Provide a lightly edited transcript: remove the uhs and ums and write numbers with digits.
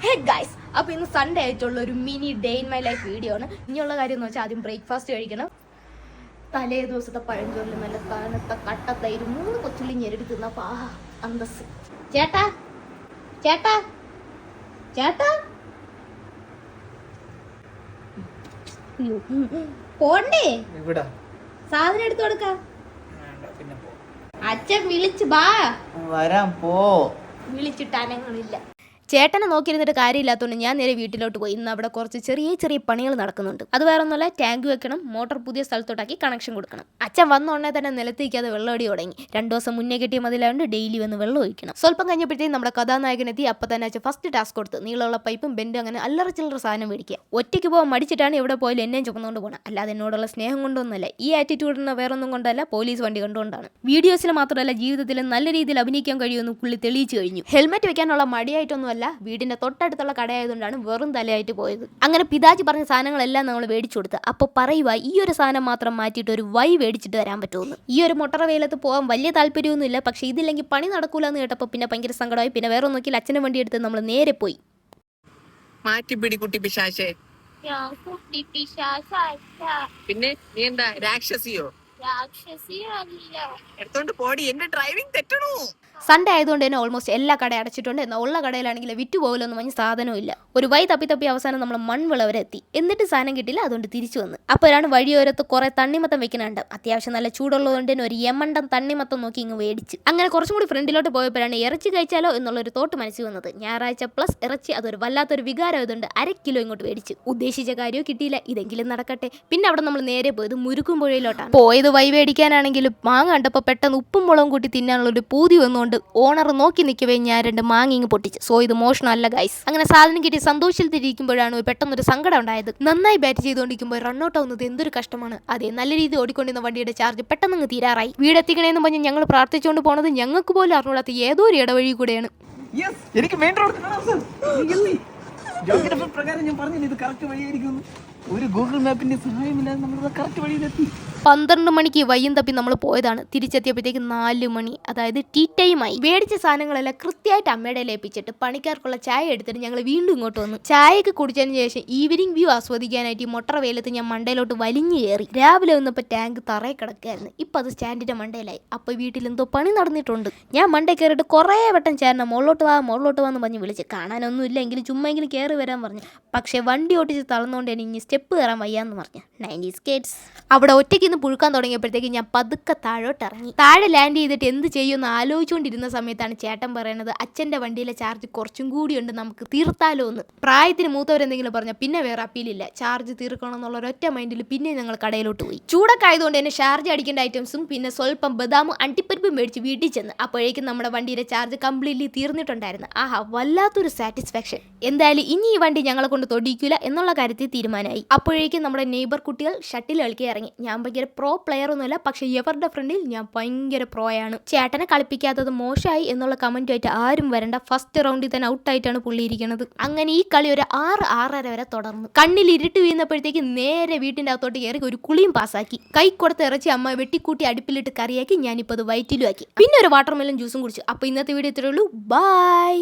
Hey guys, അപ്പോൾ ഇന്ന് Sunday ആയിട്ടുള്ള ഒരു mini day in my life video ആണ്. ഇനിയുള്ള കാര്യം എന്ന് വെച്ചാൽ ആദ്യം ബ്രേക്ക്ഫാസ്റ്റ് കഴിക്കണം. തലേ ദിവസത്തെ പഴഞ്ചോറിൽ നല്ല തണുത്ത കട്ടത്തൈര് 3 കൊച്ചുള്ളി ഞെരടി തിന്നപ്പോ അന്തസ്. ചേട്ടാ ചേട്ടാ ചേട്ടാ പോണ്ടേ, സാധനം എടുത്തു കൊടുക്ക. അച്ഛൻ വിളിച്ചു ബാ, വരാൻ പോ. വിളിച്ചിട്ട് അനങ്ങളില്ല. ചേട്ടനെ നോക്കിയിരുന്നിട്ട് കാര്യമില്ലാത്തതുകൊണ്ട് ഞാൻ നേരെ വീട്ടിലോട്ട് പോയി. ഇന്ന് അവിടെ കുറച്ച് ചെറിയ ചെറിയ പണികൾ നടക്കുന്നുണ്ട്. അത് വേറെ ഒന്നുമല്ല, ടാങ്ക് വെക്കണം, മോട്ടോർ പുതിയ സ്ഥലത്തോട്ടാക്കി കണക്ഷൻ കൊടുക്കണം. അച്ഛൻ വന്ന ഉടനെ തന്നെ നിലത്തേക്കാതെ വെള്ളം അടി തുടങ്ങി. 2 ദിവസം മുന്നേ കെട്ടിയ മതിലായതുകൊണ്ട് ഡെയിലി വന്ന് വെള്ളം ഒഴിക്കണം. സ്വല്പം കഴിഞ്ഞപ്പോഴത്തേക്കും നമ്മുടെ കഥാനായകനെത്തി. അപ്പം തന്നെ അച്ഛൻ ഫസ്റ്റ് ടാസ്ക് കൊടുത്ത് നീളമുള്ള പൈപ്പും ബെൻഡും അങ്ങനെ അല്ലറ ചില്ലറ സാധനം മേടിക്കുക. ഒറ്റയ്ക്ക് പോകാൻ മടിച്ചിട്ടാണ് എവിടെ പോയാലും എന്നെയും ചുമന്നുകൊണ്ട് പോകണം. അല്ലാതെ എന്നോടുള്ള സ്നേഹം കൊണ്ടൊന്നുമല്ല, ഈ ആറ്റിറ്റ്യൂഡിന് വേറൊന്നും കൊണ്ടല്ല, പോലീസ് വണ്ടി കണ്ടുകൊണ്ടാണ്. വീഡിയോസിൽ മാത്രമല്ല ജീവിതത്തിൽ നല്ല രീതിയിൽ അഭിനയിക്കാൻ കഴിയുമെന്ന് പുള്ളി തെളിയിച്ചു കഴിഞ്ഞു. ഹെൽമെറ്റ് വെക്കാനുള്ള മടിയായിട്ടൊന്നും വീടിന്റെ തൊട്ടടുത്തുള്ള കടയായതുകൊണ്ടാണ് വെറും തലയായിട്ട് പോയത്. അങ്ങനെ പിതാജി പറഞ്ഞ സാധനങ്ങളെല്ലാം നമ്മൾ മേടിച്ചു കൊടുത്ത്. അപ്പോൾ പറയുക, ഈ ഒരു സാധനം മാത്രം മാറ്റിയിട്ട് ഒരു വൈ മേടിച്ചിട്ട് വരാൻ പറ്റുമെന്ന്. ഈ ഒരു മൊട്ടറ വെയിലത്ത് പോകാൻ വലിയ താല്പര്യമൊന്നുമില്ല, പക്ഷേ ഇതില്ലെങ്കിൽ പണി നടക്കൂല എന്ന് കേട്ടപ്പോൾ പിന്നെ ഭയങ്കര സങ്കടമായി. പിന്നെ വേറെ നോക്കിയാൽ അച്ഛനും വണ്ടി എടുത്ത് നമ്മൾ നേരെ പോയി. പിന്നെ നീ എന്താ രാക്ഷസിയോ? എടുത്തോണ്ട് പോടി, എന്റെ ഡ്രൈവിംഗ് തെറ്റണോ? സൺഡേ ആയതുകൊണ്ട് തന്നെ ഓൾമോസ്റ്റ് എല്ലാ കട അടച്ചിട്ടുണ്ട്. എന്നാൽ ഉള്ള കടയിലാണെങ്കിൽ വിറ്റു പോകലൊന്നും പറഞ്ഞ് സാധനവും ഇല്ല. ഒരു വൈ തപ്പി അവസാനം നമ്മൾ മൺവിള വരെ എത്തി. എന്നിട്ട് സാധനം കിട്ടില്ല, അതുകൊണ്ട് തിരിച്ചു വന്ന്. അപ്പോഴാണ് വഴിയോരത്ത് കുറെ തണ്ണിമത്തം വെക്കുന്നുണ്ട്. അത്യാവശ്യം നല്ല ചൂടുള്ളതുകൊണ്ട് തന്നെ ഒരു യമണ്ടം തണ്ണിമത്തം നോക്കി ഇങ്ങ് മേടിച്ച്. അങ്ങനെ കുറച്ചും കൂടി ഫ്രണ്ടിലോട്ട് പോയപ്പോഴാണ് ഇറച്ചി കഴിച്ചാലോ എന്നുള്ളൊരു തോട്ട് മനസ്സിൽ വന്നത്. ഞായറാഴ്ച പ്ലസ് ഇറച്ചി, അതൊരു വല്ലാത്തൊരു വികാരം ആയതുകൊണ്ട് 1/2 കിലോ ഇങ്ങോട്ട് മേടിച്ച്. ഉദ്ദേശിച്ച കാര്യമോ കിട്ടിയില്ല, ഇതെങ്കിലും നടക്കട്ടെ. പിന്നെ അവിടെ നമ്മൾ നേരെ പോയത് മുരുക്കും പുഴയിലോട്ടാണ്. പോയത് വൈ മേടിക്കാനാണെങ്കിലും മാങ്ങ കണ്ടപ്പോൾ പെട്ടെന്ന് ഉപ്പും മുളകും കൂട്ടി തിന്നാനുള്ള ഒരു പൂതി വന്നുകൊണ്ട് ഓണർ നോക്കി നിൽക്കവേ ഞാൻ 2 മാങ്ങിങ് പൊട്ടിച്ച്. സോ ഇത് മോഷണമല്ല ഗൈസ്. അങ്ങനെ സാധനം കിട്ടി സന്തോഷത്തിലിരിക്കുമ്പോഴാണ് പെട്ടെന്നൊരു സങ്കടം ഉണ്ടായത്. നന്നായി ബാറ്റ് ചെയ്തുകൊണ്ടിരിക്കുമ്പോൾ റണ്ണൗട്ട് ആവുന്നത് എന്തൊരു കഷ്ടമാണ്. അതേ നല്ല രീതിയിൽ ഓടിക്കൊണ്ടിരുന്ന വണ്ടിയുടെ ചാർജ് പെട്ടെന്ന് തീരാറായി. വീടെത്തിക്കണേന്ന് പറഞ്ഞ് ഞങ്ങൾ പ്രാർത്ഥിച്ചുകൊണ്ട് പോണത് ഞങ്ങൾക്ക് പോലും അറിഞ്ഞൂടാത്ത ഏതോ ഒരു ഇടവഴി കൂടെയാണ്. എനിക്ക് മെയിൻ റോഡ് പ്രകാരം ഞാൻ പറഞ്ഞില്ല, ഇത് കറക്റ്റ് വഴിയായിരിക്കും. ഒരു ഗൂഗിൾ മാപ്പിന്റെ സഹായമില്ലാതെ നമ്മൾ കറക്റ്റ് വഴിയിലെത്തി. 12 മണിക്ക് വയ്യും തപ്പി നമ്മൾ പോയതാണ്. തിരിച്ചെത്തിയപ്പോഴത്തേക്ക് 4 മണി, അതായത് ടീ ടൈമായി. മേടിച്ച സാധനങ്ങളെല്ലാം കൃത്യമായിട്ട് അമ്മയുടെ ഏൽപ്പിച്ചിട്ട് പണിക്കാർക്കുള്ള ചായ എടുത്തിട്ട് ഞങ്ങൾ വീണ്ടും ഇങ്ങോട്ട് വന്നു. ചായയൊക്കെ കുടിച്ചതിന് ശേഷം ഈവനിങ് വ്യൂ ആസ്വദിക്കാനായിട്ട് ഈ മൊട്ടറ വെയിലത്ത് ഞാൻ മണ്ടയിലോട്ട് വലിഞ്ഞു കയറി. രാവിലെ വന്നപ്പോൾ ടാങ്ക് തറയിൽ കിടക്കുകയായിരുന്നു. ഇപ്പം അത് സ്റ്റാൻഡിന്റെ മണ്ടയിലായി. അപ്പോൾ വീട്ടിൽ എന്തോ പണി നടന്നിട്ടുണ്ട്. ഞാൻ മണ്ടയിൽ കയറിയിട്ട് കുറേ വട്ടം ചേർന്ന മുകളിലോട്ട് വാ എന്ന് പറഞ്ഞ് വിളിച്ച്. കാണാനൊന്നും ഇല്ല, എങ്കിലും ചുമ്മാ കയറി വരാൻ പറഞ്ഞു. പക്ഷേ വണ്ടി ഓട്ടിച്ച് തളർന്നുകൊണ്ട് ഇനി സ്റ്റെപ്പ് കയറാൻ വയ്യാന്ന് പറഞ്ഞു. 90s kids. അവിടെ ഒറ്റയ്ക്ക് പുഴുക്കാൻ തുടങ്ങിയപ്പോഴത്തേക്ക് ഞാൻ പതുക്കെ താഴോട്ട് ഇറങ്ങി. താഴെ ലാൻഡ് ചെയ്തിട്ട് എന്ത് ചെയ്യുമെന്ന് ആലോചിച്ചുകൊണ്ടിരുന്ന സമയത്താണ് ചേട്ടൻ പറയുന്നത്, അച്ഛൻ്റെ വണ്ടിയിലെ ചാർജ് കുറച്ചും കൂടിയുണ്ട്, നമുക്ക് തീർത്താലോ എന്ന്. പ്രായത്തിന് മൂത്തവരെന്തെങ്കിലും പറഞ്ഞാൽ പിന്നെ വേറെ അപ്പീലില്ല. ചാർജ് തീർക്കണം എന്നുള്ള ഒരൊറ്റ മൈൻഡിൽ പിന്നെ ഞങ്ങൾ കടയിലോട്ട് പോയി. ചൂടൊക്കെ ആയതുകൊണ്ട് തന്നെ ഷാർജ് അടിക്കേണ്ട ഐറ്റംസും പിന്നെ സ്വല്പം ബദാമും അണ്ടിപ്പരിപ്പും മേടിച്ച് വീട്ടിൽ ചെന്ന്. അപ്പോഴേക്കും നമ്മുടെ വണ്ടിയുടെ ചാർജ് കംപ്ലീറ്റ്ലി തീർന്നിട്ടുണ്ടായിരുന്നു. ആഹാ, വല്ലാത്തൊരു സാറ്റിസ്ഫാക്ഷൻ. എന്തായാലും ഇനി ഈ വണ്ടി ഞങ്ങളെ കൊണ്ട് തൊടിയിക്കില്ല എന്നുള്ള കാര്യത്തിൽ തീരുമാനമായി. അപ്പോഴേക്കും നമ്മുടെ നെയ്ബർ കുട്ടികൾ ഷട്ടിൽ കളിക്കാൻ ഇറങ്ങി. ഞാൻ ഭയങ്കര പ്രോ പ്ലെയർ ഒന്നുമല്ല, പക്ഷേ ഇവരുടെ ഫ്രണ്ടിൽ ഞാൻ ഭയങ്കര പ്രോയാണ്. ചേട്ടനെ കളിപ്പിക്കാത്തത് മോശമായി എന്നുള്ള കമന്റുമായിട്ട് ആരും വരണ്ട. ഫസ്റ്റ് റൗണ്ടിൽ തന്നെ ഔട്ടായിട്ടാണ് പുള്ളി ഇരിക്കുന്നത്. അങ്ങനെ ഈ കളി ഒരു 6-6:30 വരെ തുടർന്നു. കണ്ണിൽ ഇരുട്ട് വീഴുന്നപ്പോഴത്തേക്ക് നേരെ വീട്ടിന്റെ അകത്തോട്ട് കയറി ഒരു കുളിയും പാസ്സാക്കി. കൈ കൊടുത്ത് ഇറച്ചി അമ്മ വെട്ടിക്കൂട്ടി അടുപ്പിലിട്ട് കറിയാക്കി. ഞാനിപ്പോൾ അത് വയറ്റിലും ആക്കി. പിന്നെ ഒരു വാട്ടർമെലൺ ജ്യൂസും കുടിച്ചു. അപ്പോൾ ഇന്നത്തെ വീഡിയോ ഇത്രയേ ഉള്ളൂ. ബൈ.